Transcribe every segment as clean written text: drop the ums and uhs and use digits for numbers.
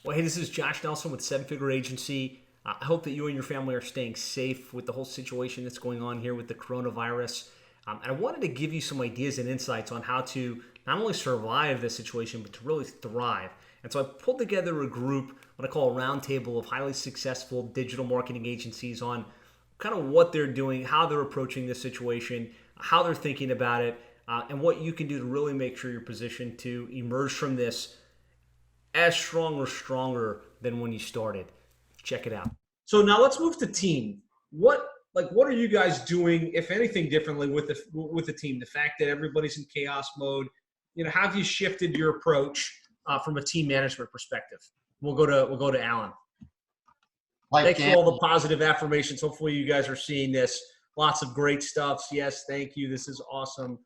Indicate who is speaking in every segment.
Speaker 1: Well, hey, this is Josh Nelson with Seven Figure Agency. I hope that you and your family are staying safe with the whole situation that's going on here with the coronavirus. And I wanted to give you some ideas and insights on how to not only survive this situation, but to really thrive. And so I pulled together a group, what I call a roundtable of highly successful digital marketing agencies on kind of what they're doing, how they're approaching this situation, how they're thinking about it, and what you can do to really make sure you're positioned to emerge from this as strong or stronger than when you started. Check it out. So now let's move to team. What are you guys doing, if anything, differently with the team? The fact that everybody's in chaos mode, how have you shifted your approach from a team management perspective? We'll go to Alan. Thanks for all the positive affirmations. Hopefully you guys are seeing this. Lots of great stuff. Yes, thank you. This is awesome.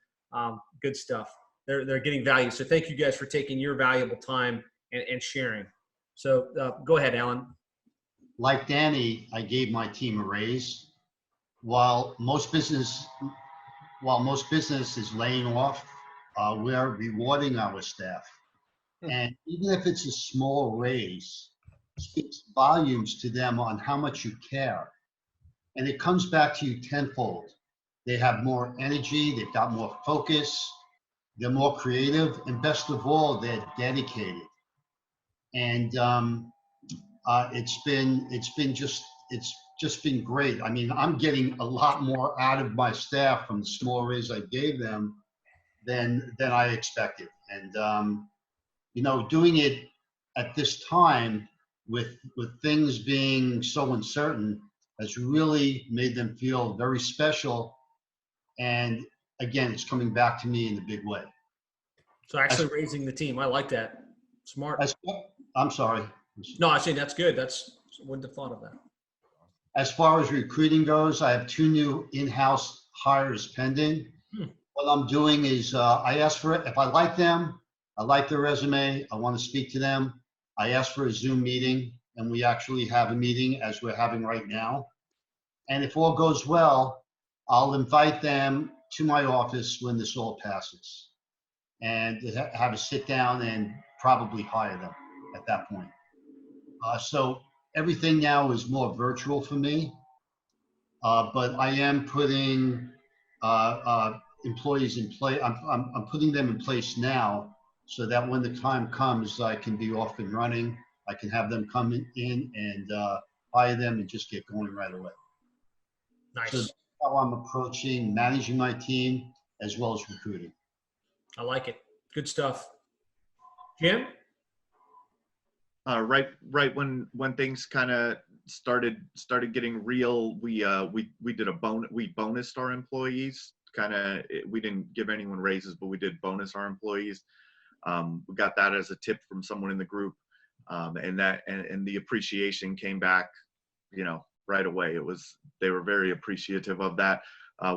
Speaker 1: Good stuff. They're getting value. So thank you guys for taking your valuable time and sharing. So go ahead, Alan.
Speaker 2: Like Danny, I gave my team a raise. While most business is laying off, we are rewarding our staff. And even if it's a small raise, it speaks volumes to them on how much you care. And it comes back to you tenfold. They have more energy, they've got more focus, they're more creative, and best of all, they're dedicated. And it's just been great. I mean, I'm getting a lot more out of my staff from the small raise I gave them than I expected. And doing it at this time with things being so uncertain has really made them feel very special. And again, it's coming back to me in a big way.
Speaker 1: So actually raising the team, I like that. Smart.
Speaker 2: I'm sorry.
Speaker 1: No, I say that's good. I wouldn't have thought of that.
Speaker 2: As far as recruiting goes, I have 2 new in-house hires pending. What I'm doing is I ask for it. If I like them, I like their resume, I want to speak to them, I ask for a Zoom meeting, and we actually have a meeting as we're having right now. And if all goes well, I'll invite them to my office when this all passes and have a sit down and probably hire them at that point. So everything now is more virtual for me, but I am putting employees in place. I'm putting them in place now so that when the time comes, I can be off and running. I can have them come in and hire them and just get going right away.
Speaker 1: Nice.
Speaker 2: So that's how I'm approaching managing my team as well as recruiting.
Speaker 1: I like it. Good stuff. Jim?
Speaker 3: Right when things kind of started getting real, we did we bonused our employees. We didn't give anyone raises, but we did bonus our employees. We got that as a tip from someone in the group, and the appreciation came back, right away. They were very appreciative of that.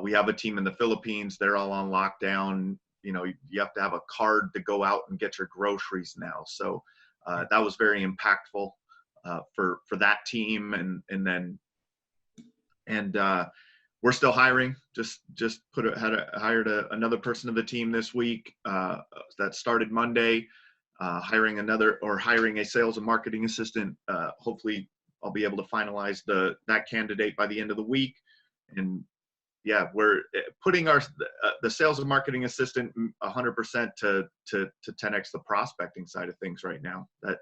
Speaker 3: We have a team in the Philippines. They're all on lockdown. You have to have a card to go out and get your groceries now. So that was very impactful for that team, and we're still hiring. Hired another person of the team this week that started Monday. Hiring a sales and marketing assistant. Hopefully, I'll be able to finalize that candidate by the end of the week. And yeah, we're putting the sales and marketing assistant 100% to 10x the prospecting side of things right now. That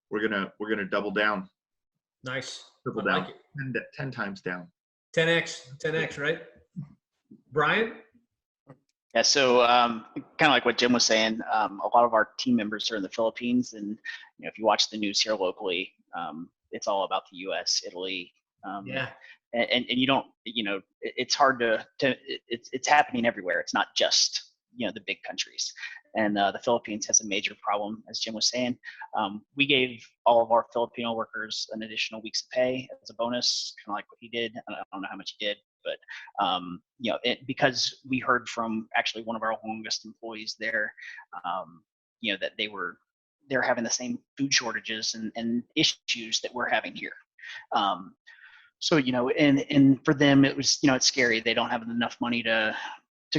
Speaker 3: we're gonna double down.
Speaker 1: Nice.
Speaker 3: Triple down. Like 10 times down.
Speaker 1: 10x, right? Brian?
Speaker 4: Yeah, so kind of like what Jim was saying, a lot of our team members are in the Philippines, and if you watch the news here locally, it's all about the U.S., Italy.
Speaker 1: Yeah.
Speaker 4: And you don't, it's hard it's happening everywhere. It's not just, the big countries. And the Philippines has a major problem, as Jim was saying. We gave all of our Filipino workers an additional week's pay as a bonus, kind of like what he did. I don't know how much he did, but because we heard from actually one of our longest employees there, that they're having the same food shortages and issues that we're having here. So, and for them, it was, it's scary. They don't have enough money to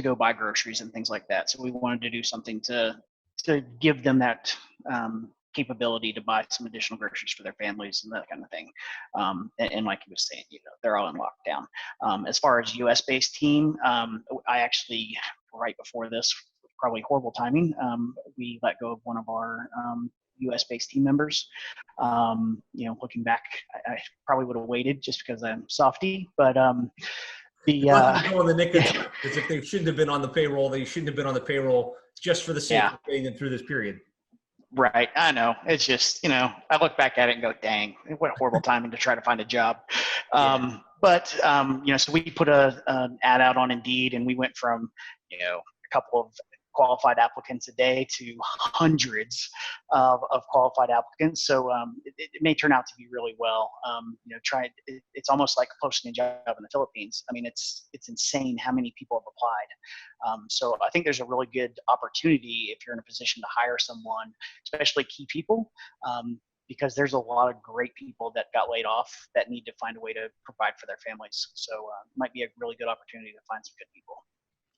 Speaker 4: go buy groceries and things like that. So we wanted to do something to give them that capability to buy some additional groceries for their families and that kind of thing. And like he was saying, they're all in lockdown. As far as US based team, I actually, right before this, probably horrible timing, we let go of one of our US based team members. Looking back, I probably would have waited just because I'm softy, but
Speaker 1: Lucky to go in the nick of time, because if they shouldn't have been on the payroll, they shouldn't have been on the payroll just for the sake of getting them through this period.
Speaker 4: Right. I know. It's just, I look back at it and go, dang, what a horrible timing to try to find a job. So we put an ad out on Indeed, and we went from, a couple of qualified applicants a day to hundreds of qualified applicants. So it may turn out to be really well. It's almost like posting a job in the Philippines. I mean, it's insane how many people have applied. So I think there's a really good opportunity if you're in a position to hire someone, especially key people, because there's a lot of great people that got laid off that need to find a way to provide for their families. So it might be a really good opportunity to find some good people.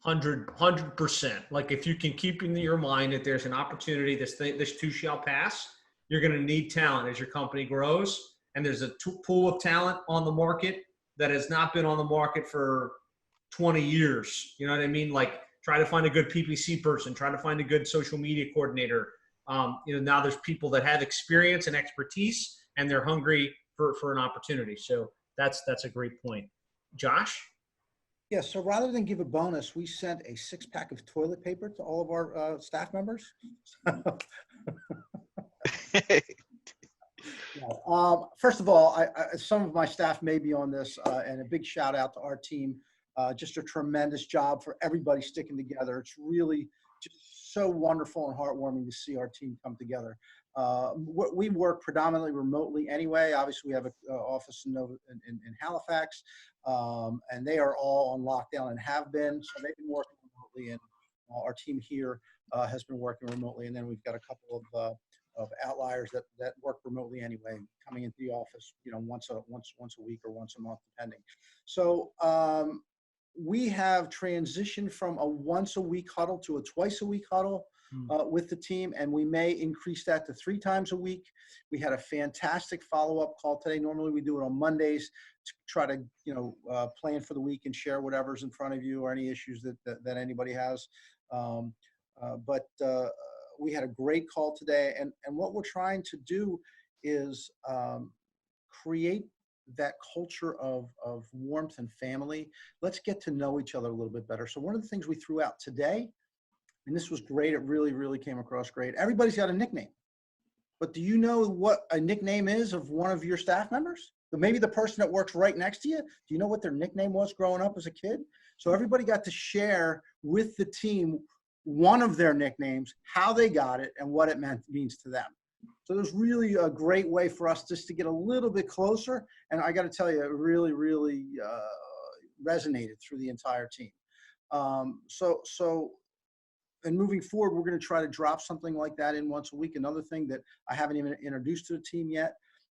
Speaker 1: 100%. Like, if you can keep in your mind that there's an opportunity, this too shall pass, you're going to need talent as your company grows. And there's a pool of talent on the market that has not been on the market for 20 years. You know what I mean? Like, try to find a good PPC person, try to find a good social media coordinator. Now there's people that have experience and expertise, and they're hungry for an opportunity. So that's a great point. Josh?
Speaker 5: Yeah, so rather than give a bonus, we sent a 6-pack of toilet paper to all of our staff members. First of all, some of my staff may be on this, and a big shout out to our team. Just a tremendous job for everybody sticking together. It's really just so wonderful and heartwarming to see our team come together. We work predominantly remotely anyway. Obviously, we have an office in Halifax, and they are all on lockdown and have been. So they've been working remotely, and our team here has been working remotely. And then we've got a couple of outliers that work remotely anyway, coming into the office, once a week or once a month, depending. So we have transitioned from a once a week huddle to a twice a week huddle with the team, and we may increase that to 3 times a week. We had a fantastic follow-up call today. Normally we do it on Mondays to try to plan for the week and share whatever's in front of you or any issues that anybody has. But we had a great call today, and what we're trying to do is create that culture of warmth and family. Let's get to know each other a little bit better. So one of the things we threw out today, and this was great, it really, really came across great. Everybody's got a nickname. But do you know what a nickname is of one of your staff members? Maybe the person that works right next to you, do you know what their nickname was growing up as a kid? So everybody got to share with the team one of their nicknames, how they got it, and what it means to them. So it was really a great way for us just to get a little bit closer. And I got to tell you, it really, really resonated through the entire team. And moving forward, we're going to try to drop something like that in once a week. Another thing that I haven't even introduced to the team yet,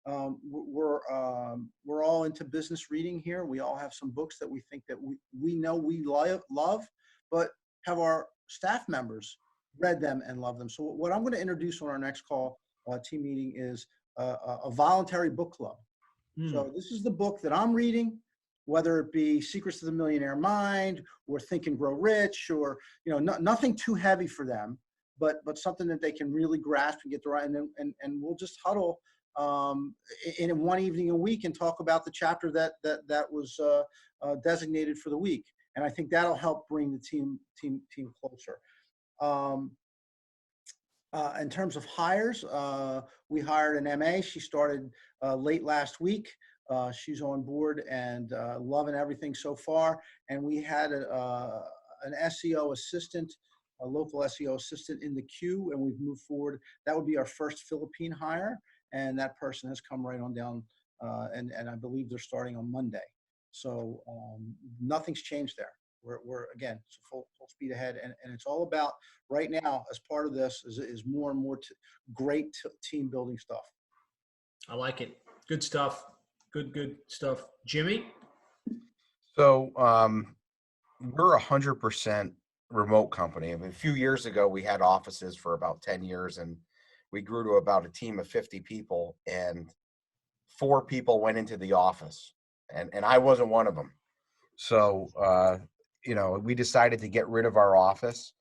Speaker 5: we're all into business reading here. We all have some books that we think that we know we love, but have our staff members read them and love them. So what I'm going to introduce on our next call team meeting is a voluntary book club. So this is the book that I'm reading, whether it be Secrets of the Millionaire Mind or Think and Grow Rich, or nothing too heavy for them, but something that they can really grasp and get the right. And we'll just huddle in one evening a week and talk about the chapter that was designated for the week. And I think that'll help bring the team closer. In terms of hires, we hired an MA. She started late last week. She's on board and loving everything so far. And we had an SEO assistant, a local SEO assistant in the queue, and we've moved forward. That would be our first Philippine hire, and that person has come right on down, and I believe they're starting on Monday. So nothing's changed there. We're again, it's full speed ahead, and it's all about right now. As part of this is more and more great team building stuff.
Speaker 1: I like it. Good stuff. Good stuff. Jimmy?
Speaker 6: So we're 100% remote company. I mean, a few years ago, we had offices for about 10 years, and we grew to about a team of 50 people, and 4 people went into the office, and I wasn't one of them. So, we decided to get rid of our office.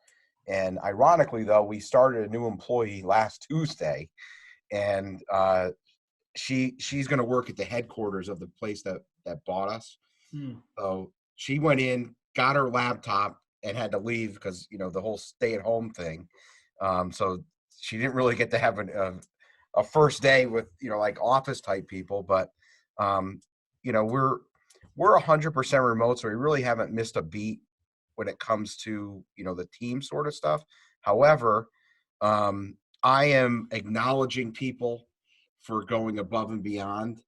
Speaker 6: And ironically, though, we started a new employee last Tuesday, and she's going to work at the headquarters of the place that bought us. So she went in, got her laptop, and had to leave because the whole stay-at-home thing. So she didn't really get to have a first day with like office type people, but we're 100% remote, so we really haven't missed a beat when it comes to the team sort of stuff. However, I am acknowledging people for going above and beyond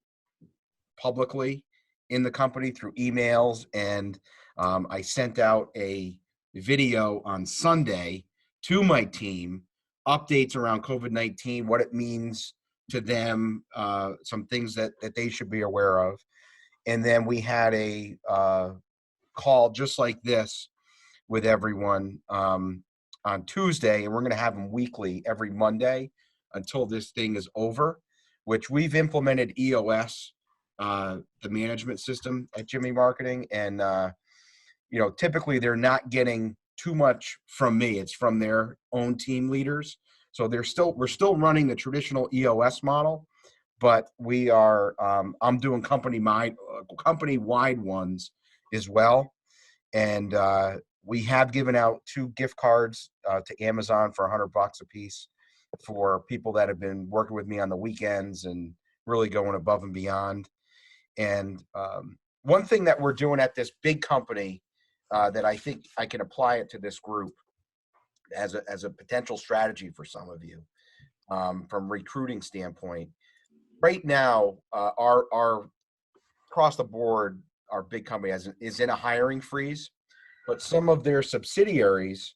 Speaker 6: publicly in the company through emails, and I sent out a video on Sunday to my team, updates around COVID-19, what it means to them, some things that they should be aware of. And then we had a call just like this with everyone on Tuesday, and we're going to have them weekly every Monday until this thing is over, which we've implemented EOS, the management system at Jimmy Marketing. And, typically they're not getting too much from me. It's from their own team leaders. So we're still running the traditional EOS model, but we are, I'm doing company-wide ones as well. And we have given out 2 gift cards to Amazon for $100 a piece for people that have been working with me on the weekends and really going above and beyond. And one thing that we're doing at this big company that I think I can apply it to this group as a potential strategy for some of you from recruiting standpoint. Right now, our across the board, our big company is in a hiring freeze, but some of their subsidiaries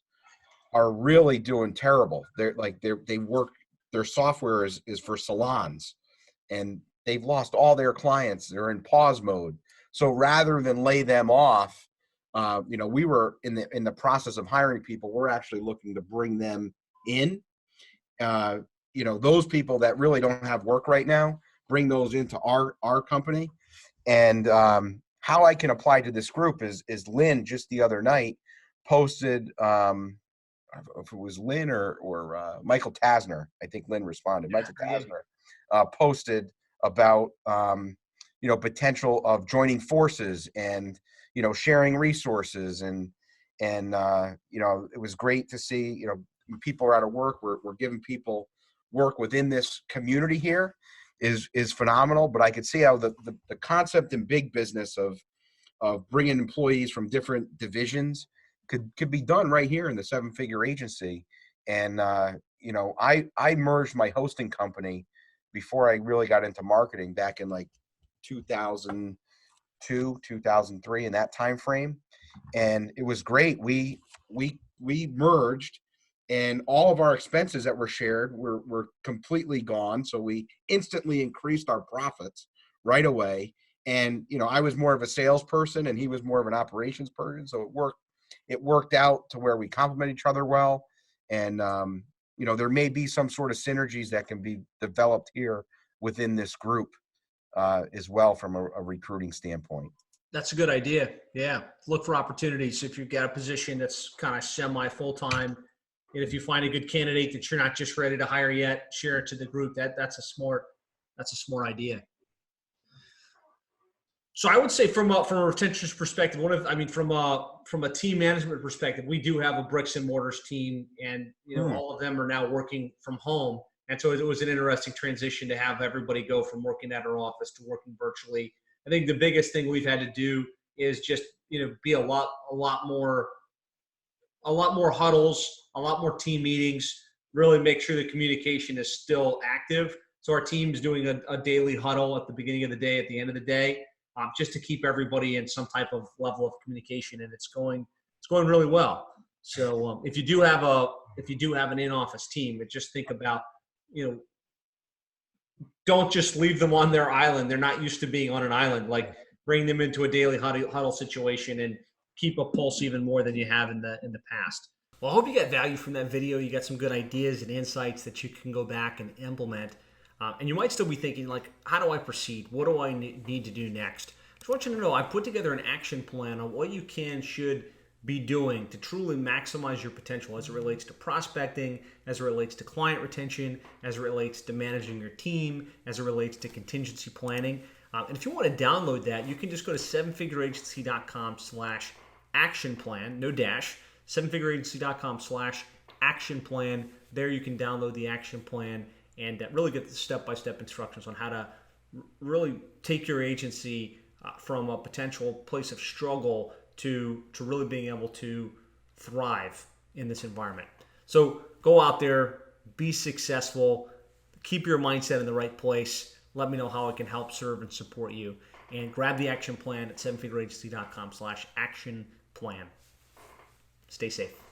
Speaker 6: are really doing terrible. Their software is for salons, and they've lost all their clients. They're in pause mode. So rather than lay them off, we were in the process of hiring people. We're actually looking to bring them in. Those people that really don't have work right now, bring those into our company. And how I can apply to this group is Lynn just the other night posted, I don't know if it was Lynn or Michael Tasner. I think Lynn responded. Michael Tasner posted about potential of joining forces and sharing resources, and it was great to see people are out of work. We're giving people work within this community here is phenomenal. But I could see how the concept in big business of bringing employees from different divisions could be done right here in the 7-figure agency. And I merged my hosting company before I really got into marketing back in like 2002, 2003, in that time frame. And it was great. We merged, and all of our expenses that were shared were completely gone. So we instantly increased our profits right away. And I was more of a salesperson, and he was more of an operations person. So it worked out to where we complement each other well. And there may be some sort of synergies that can be developed here within this group as well from a recruiting standpoint.
Speaker 1: That's a good idea. Yeah. Look for opportunities. If you've got a position that's kind of semi full-time, and if you find a good candidate that you're not just ready to hire yet, share it to the group. That's a smart idea. So I would say from a retention perspective, from a team management perspective, we do have a bricks and mortars team, and all of them are now working from home. And so it was an interesting transition to have everybody go from working at our office to working virtually. I think the biggest thing we've had to do is just be a lot more huddles, a lot more team meetings, really make sure the communication is still active. So our team's doing a daily huddle at the beginning of the day, at the end of the day, just to keep everybody in some type of level of communication, and it's going really well. So if you do have an in-office team, just think about, don't just leave them on their island. They're not used to being on an island. Like, bring them into a daily huddle situation and keep a pulse even more than you have in the past. Well, I hope you got value from that video. You got some good ideas and insights that you can go back and implement. And you might still be thinking, like, how do I proceed? What do I need to do next? I just want you to know I put together an action plan on what you should be doing to truly maximize your potential as it relates to prospecting, as it relates to client retention, as it relates to managing your team, as it relates to contingency planning. And if you want to download that, you can just go to sevenfigureagency.com/action plan, no dash, sevenfigureagency.com/action plan. There you can download the action plan and really get the step-by-step instructions on how to really take your agency from a potential place of struggle to really being able to thrive in this environment. So go out there, be successful, keep your mindset in the right place. Let me know how I can help serve and support you. And grab the action plan at sevenfigureagency.com/action plan. Stay safe.